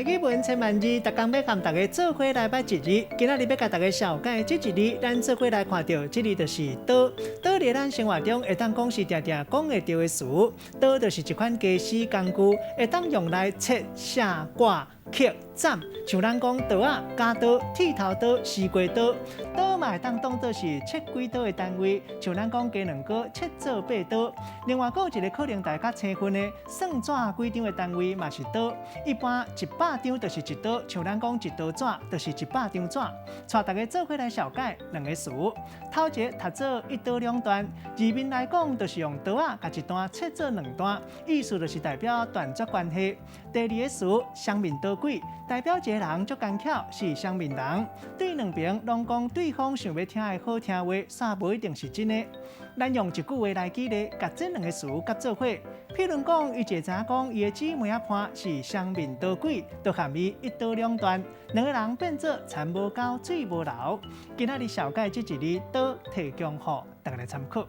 台语文千万字，逐工要和大家做伙来捌一字。今仔日要甲大家小解这一字，咱做伙来看到，这字就是“倒”。倒伫咱生活中会当讲是常常讲会到的词。倒就是一款家私工具，会当用来切、写、刮、刻、斩。像咱讲刀啊、加刀、剃头刀、西瓜刀，刀嘛会当当作是切几刀的单位。像咱讲鸡卵糕切做8刀。另外，还有一个可能大家青分的算纸几张的单位嘛是刀。一般100张就是一刀，像咱讲一刀纸就是100张纸。带大家做伙来小解两个词。头一个读做一刀两断，字面来讲就是用刀啊，把一段切做2段，意思就是代表断绝关系。第二个词双面刀鬼，代表一个人足干巧是双面人，对两边拢讲对方想要听的好听话，煞无一定是真的。咱用一句话来举例，把这两个词夹做伙。譬如讲，伊就知影讲伊的姊妹仔伴是双面刀鬼，就含义一刀两断，两个人变做田无沟，水无流。今仔日小解这一字刀，提供予大家来参考。